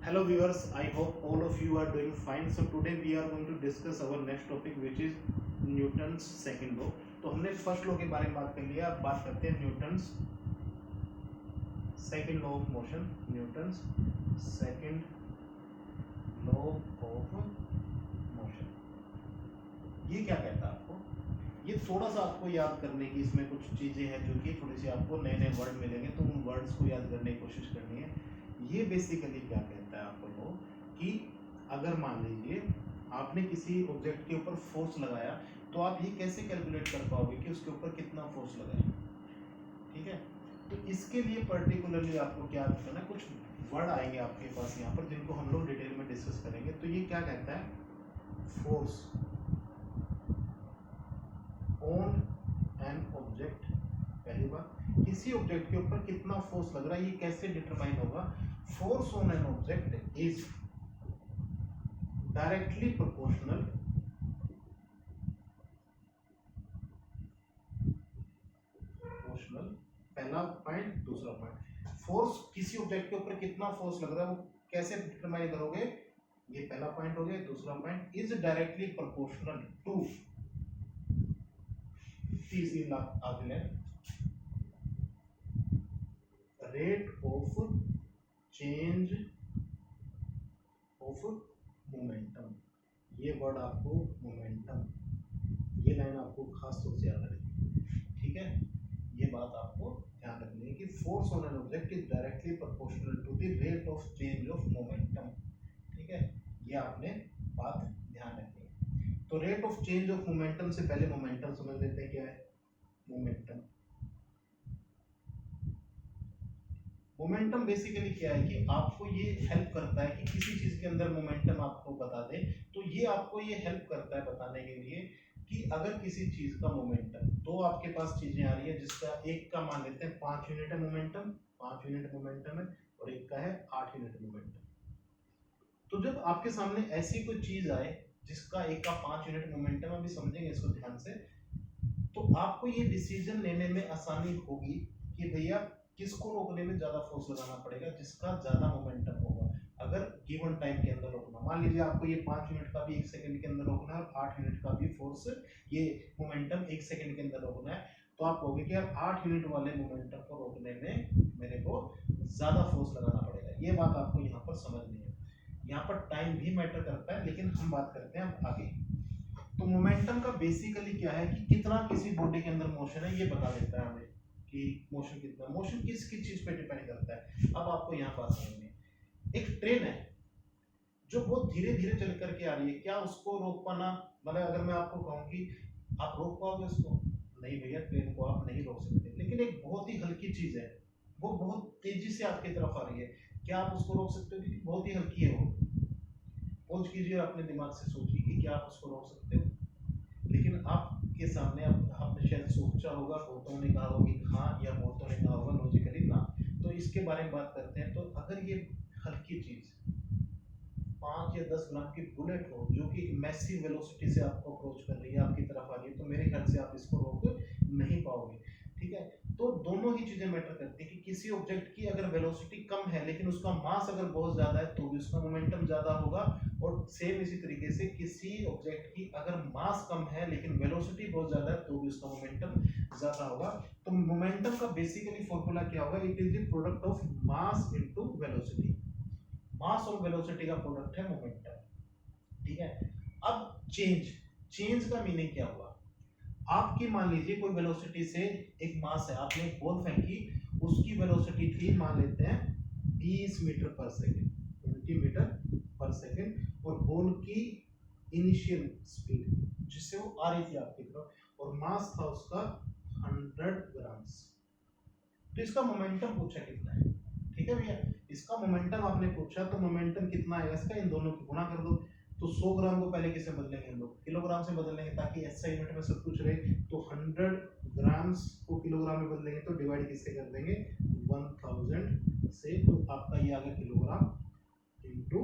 Hello viewers, I hope all of you are doing fine. So today we are going to discuss our next topic which is Newton's second law. तो हमने first law के बारे में बात कर लिया. अब बात करते हैं Newton's second law of motion. Newton's second law of motion ये क्या कहता है आपको? ये थोड़ा सा आपको याद करने की इसमें कुछ चीज़ें हैं जो कि थोड़ी सी आपको नए नए वर्ड मिलेंगे, तो उन वर्ड्स को याद करने की कोशिश करनी है. ये बेसिकली क्या कहता है आपको वो कि अगर मान लीजिए आपने किसी ऑब्जेक्ट के ऊपर फोर्स लगाया, तो आप ये कैसे कैलकुलेट कर पाओगे कि उसके ऊपर कितना फोर्स लगा है. ठीक है, तो इसके लिए पर्टिकुलरली आपको क्या करना है, कुछ वर्ड आएंगे आपके पास यहाँ पर जिनको हम लोग डिटेल में डिस्कस करेंगे. तो ये क्या कहता है, फोर्स ऑन एन ऑब्जेक्ट. पहली बात, किसी ऑब्जेक्ट के ऊपर कितना फोर्स लग रहा है ये कैसे डिटरमाइन होगा. Force on an object is directly proportional पहला पॉइंट. दूसरा पॉइंट, फोर्स किसी ऑब्जेक्ट के ऊपर कितना फोर्स लग रहा है वो कैसे डिटरमाइन करोगे. ये पहला पॉइंट हो गया. दूसरा point, is directly proportional to. तीसरी आगे rate of change of momentum. ये वर्ड आपको मोमेंटम, ये लाइन आपको खास तौर से याद रखनी. ठीक है, ये बात आपको ध्यान रखनी है कि force on an object is directly proportional to the rate of change of momentum. ठीक है, ये आपने बात ध्यान रखनी है. तो rate of change of momentum से पहले मोमेंटम समझ लेते हैं. क्या है मोमेंटम? मोमेंटम बेसिकली क्या है कि आपको ये हेल्प करता है कि किसी चीज के अंदर मोमेंटम आपको बता दे. तो ये आपको ये हेल्प करता है बताने के लिए कि अगर किसी चीज का मोमेंटम, दो आपके पास चीजें आ रही है जिसका एक का मान लेते हैं 5 यूनिट है मोमेंटम, 5 यूनिट मोमेंटम है, और एक का है 8 यूनिट मोमेंटम. तो जब आपके सामने ऐसी कोई चीज आए जिसका एक का 5 यूनिट मोमेंटम, अभी समझेंगे इसको ध्यान से, तो आपको ये डिसीजन लेने में आसानी होगी कि भैया किसको रोकने में ज्यादा फोर्स लगाना पड़ेगा, जिसका ज्यादा मोमेंटम होगा. अगर गिवन टाइम के अंदर रोकना, मान लीजिए आपको ये 5 यूनिट का भी 1 सेकंड के अंदर रोकना है और 8 यूनिट का भी फोर्स, ये मोमेंटम 1 सेकंड के अंदर रोकना है, तो आप कहोगे कि यार 8 यूनिट वाले मोमेंटम को रोकने में मेरे को ज्यादा फोर्स लगाना पड़ेगा. ये बात आपको यहाँ पर समझनी है. यहाँ पर टाइम भी मैटर करता है, लेकिन हम बात करते हैं अब आगे. तो मोमेंटम का बेसिकली क्या है कि कितना किसी बॉडी के अंदर मोशन है ये बता देता है हमें कि मोशन कितना. मोशन किस किस चीज पे डिपेंड करता है. अब आपको यहाँ बात समझनी है. एक ट्रेन है जो बहुत धीरे धीरे चल करके आ रही है, क्या उसको रोक पाना, मतलब अगर मैं आपको कहूँ कि आप रोक पाओगे उसको? नहीं भैया, ट्रेन को आप नहीं रोक सकते. लेकिन एक बहुत ही हल्की चीज है, वो बहुत तेजी से आपकी तरफ आ रही है, क्या आप उसको रोक सकते हो? क्योंकि बहुत ही हल्की है वो. खोज कीजिए, अपने दिमाग से सोचिए कि क्या आप उसको रोक सकते हो. लेकिन आपके सामने आपने शायद सोचा होगा, बहुतों ने कहा होगा कि हाँ, या बहुतों ने कहा होगा लॉजिकली ना. तो इसके बारे में बात करते हैं. तो अगर ये हल्की चीज 5 या 10 ग्राम की बुलेट हो जो कि मैसिव वेलोसिटी से आपको अप्रोच कर रही है, आपकी तरफ आ रही है, तो मेरे ख्याल से आप इसको रोक नहीं पाओगे. ठीक है, तो दोनों ही चीजें मैटर करती है कि किसी ऑब्जेक्ट की अगर वेलोसिटी कम है लेकिन उसका मास अगर बहुत ज्यादा है तो भी उसका मोमेंटम ज्यादा होगा. और सेम इसी तरीके से किसी ऑब्जेक्ट की अगर मास कम है लेकिन वेलोसिटी बहुत ज्यादा है तो भी उसका मोमेंटम ज्यादा होगा. तो मोमेंटम का बेसिकली फॉर्मूला क्या होगा, it is the product of mass into velocity. Mass और वेलोसिटी का प्रोडक्ट है मोमेंटम. ठीक है, अब चेंज का मीनिंग क्या हुआ. आपकी मान लीजिए कोई वेलोसिटी से एक मास है, आपने एक बॉल फेंकी, उसकी वेलोसिटी थी मान लेते हैं 20 मीटर पर सेकंड, 20 मीटर पर सेकंड, और बॉल की इनिशियल स्पीड जिससे वो आ रही थी आपकी तरफ, और मास था उसका 100 ग्राम्स. तो इसका मोमेंटम पूछा कितना है. ठीक है भैया, इसका मोमेंटम आपने पूछा, तो मोमेंटम कितना आएगा इसका, इन दोनों को गुणा कर दो. तो 100 ग्राम को पहले किससे बदलेंगे हम लोग, किलोग्राम से बदलेंगे, ताकि ऐसा यूनिट में सब कुछ रहे. तो 100 ग्राम्स को किलोग्राम में बदलेंगे तो डिवाइड किससे कर देंगे, 1000 से. तो आपका ये आ गया किलोग्राम इंटू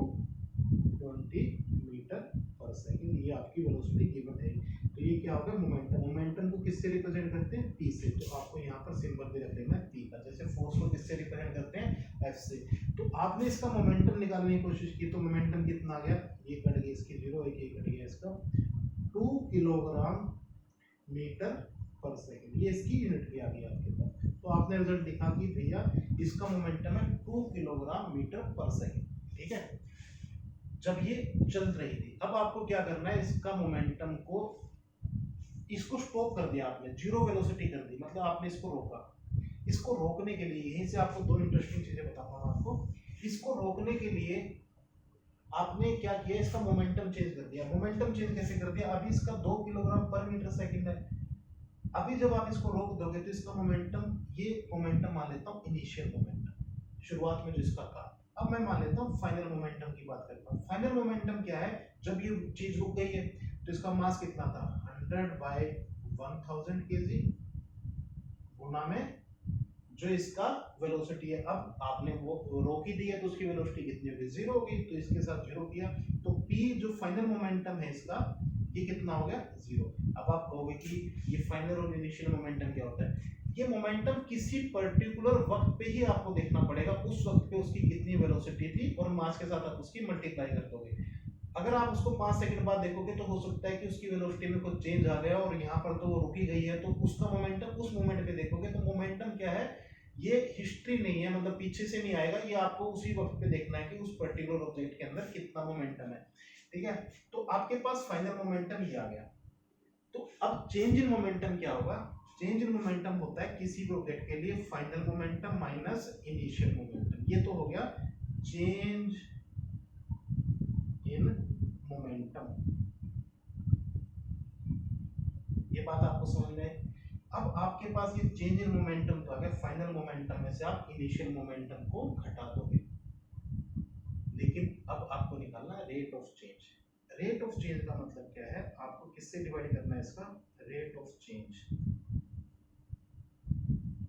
20 मीटर पर पर सेकंड, ये आपकी वेलोसिटी गिवन है। तो ये क्या होगा मोमेंटम। मोमेंटम को किससे रिप्रेजेंट करते हैं, p से। तो आपको यहाँ पर सिंबल भी रख लेना है p का। जैसे फोर्स को किससे रिप्रेजेंट करते हैं, f से। तो आपने इसका मोमेंटम निकालने की कोशिश की, तो मोमेंटम कितना आ गया, ये कट गई इसकी 0, ये कट गया इसका 2 किलोग्राम मीटर पर सेकंड, ये इसकी यूनिट भी आ गई आपके पास। तो आपने रिजल्ट दिखा कि भैया इसका मोमेंटम है 2 किलोग्राम मीटर पर सेकंड। ठीक है, जब ये चल रही थी, अब आपको क्या करना है, इसका मोमेंटम को, इसको स्टॉप कर दिया आपने, जीरो वेलोसिटी कर दी, मतलब आपने इसको रोका। इसको रोकने के लिए यहीं से आपको दो इंटरेस्टिंग चीजें बताता हूं आपको। इसको रोकने के लिए आपने क्या किया, इसका मोमेंटम चेंज कर दिया। मोमेंटम चेंज कैसे कर दिया, अभी इसका 2 किलोग्राम पर मीटर सेकंड है। अभी जब आप इसको रोक दोगे तो इसका मोमेंटम, ये मोमेंटम मान लेता हूँ इनिशियल मोमेंटम, शुरुआत में जो इसका था। अब मैं मान लेता हूँ फाइनल मोमेंटम की बात करता हूँ। फाइनल मोमेंटम क्या है, जब ये चीज रुक गई है तो इसका मास कितना था, 100/1000 kg गुना में जो इसका वेलोसिटी है। अब आपने वो रोक ही दी है तो उसकी वेलोसिटी कितनी होगी, 0 होगी। तो इसके साथ 0 किया तो p जो फाइनल मोमेंटम है इसका, ये कितना हो गया, 0। अब आप कहोगे कि ये फाइनल और इनिशियल मोमेंटम क्या होता है, ये मोमेंटम किसी पर्टिकुलर वक्त पे ही आपको देखना पड़ेगा, उस वक्त पे उसकी कितनी वेलोसिटी थी और मास के साथ आप उसकी मल्टीप्लाई कर दोगे। अगर आप उसको 5 सेकंड बाद देखोगे तो हो सकता है कि उसकी वेलोसिटी में कुछ चेंज आ गया और यहाँ पर तो वो रुकी गई है, तो उसका मोमेंटम उस मोमेंट पे देखोगे। तो मोमेंटम क्या है, ये हिस्ट्री नहीं है, मतलब पीछे से नहीं आएगा, ये आपको उसी वक्त पे देखना है कि उस पर्टिकुलर ऑब्जेक्ट के अंदर कितना मोमेंटम है। ठीक है, तो आपके पास फाइनल मोमेंटम ये आ गया। तो अब चेंज इन मोमेंटम क्या होगा, चेंज इन मोमेंटम होता है किसी भी ऑब्जेक्ट के लिए final momentum minus initial momentum. ये तो हो गया चेंज इन मोमेंटम, ये बात आपको समझ में आई। अब आपके पास ये चेंज इन मोमेंटम तो आ गया, फाइनल मोमेंटम में से आप इनिशियल मोमेंटम को घटा दोगे। लेकिन अब आपको निकालना है rate of change. Rate of change का मतलब क्या है, आपको किससे डिवाइड करना है इसका, rate of change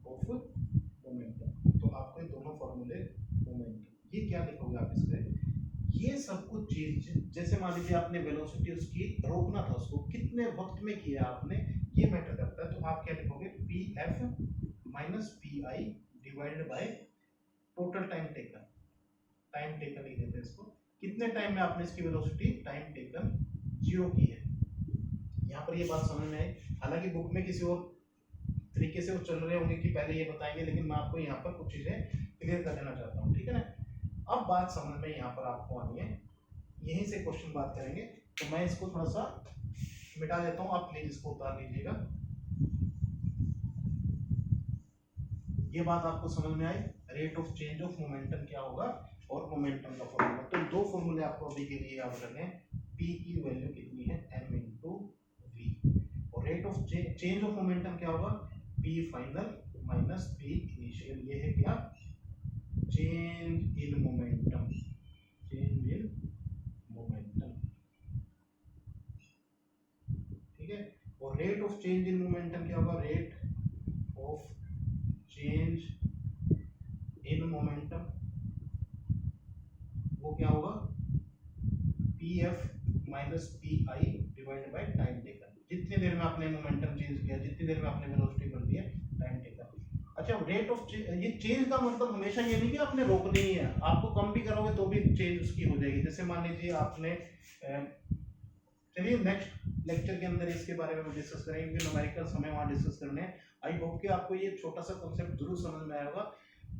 of momentum. तो आपको दोनों फॉर्मूले मोमेंटम, ये क्या लिखोगे आप इस पे, ये सब कुछ चीज, जैसे मान लीजिए आपने वेलोसिटी उसकी रोकना था, उसको कितने वक्त में किया आपने, ये मैटर करता है। तो आप क्या लिखोगे, P F minus P I divided by total time taken. Time taken लिख देते हैं इसको, कितने टाइम में आपने इसकी वेलोसिटी टाइम टेकन 0 की है। यहाँ पर ये बात समझ में आई। हालांकि बुक में किसी और तरीके से वो चल रहे होंगे कि पहले ये बताएंगे, लेकिन मैं आपको यहाँ पर कुछ चीजें क्लियर कर देना चाहता हूँ। ठीक है ना, अब बात समझ में यहाँ पर आपको आनी है, यहीं से क्वेश्चन बात करेंगे। तो मैं इसको थोड़ा सा मिटा देता हूँ, आप प्लीज इसको उतार लीजिएगा। ये बात आपको समझ में आई, rate of change of momentum क्या होगा और मोमेंटम का फॉर्मूला। तो दो फॉर्मूले आपको अभी के लिए याद रखने हैं, p की वैल्यू कितनी है, m इंटू v, और rate of change of momentum क्या होगा, p final minus p initial. ये है क्या, change in momentum, change in momentum. ठीक है, और rate of change in momentum क्या होगा, rate of change in momentum वो क्या होगा, P F minus P I divided by time taken. जितनी देर में आपने मोमेंटम चेंज किया, जितनी देर में आपने वेलोसिटी बढ़ दी है, टाइम टेकन। अच्छा, रेट ऑफ ये चेंज का मतलब हमेशा ये नहीं कि आपने रोकनी ही है, आपको कम भी करोगे तो भी चेंज उसकी हो जाएगी। जैसे मान लीजिए आपने, चलिए नेक्स्ट लेक्चर के अंदर इसके बारे में डिस्कस करेंगे, क्योंकि न्यूमेरिकल्स हमें वहाँ डिस्कस करने हैं। आई होप कि आपको ये छोटा सा कॉन्सेप्ट जरूर समझ में आया होगा।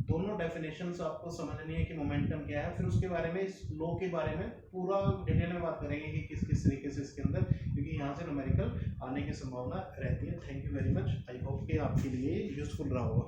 दोनों डेफिनेशंस आपको समझनी है कि मोमेंटम क्या है, फिर उसके बारे में, इस लॉ के बारे में पूरा डिटेल में बात करेंगे कि किस किस तरीके से इसके अंदर, क्योंकि यहाँ से न्यूमेरिकल आने की संभावना रहती है। Thank you very much, I hope कि आपके लिए यूजफुल रहा होगा।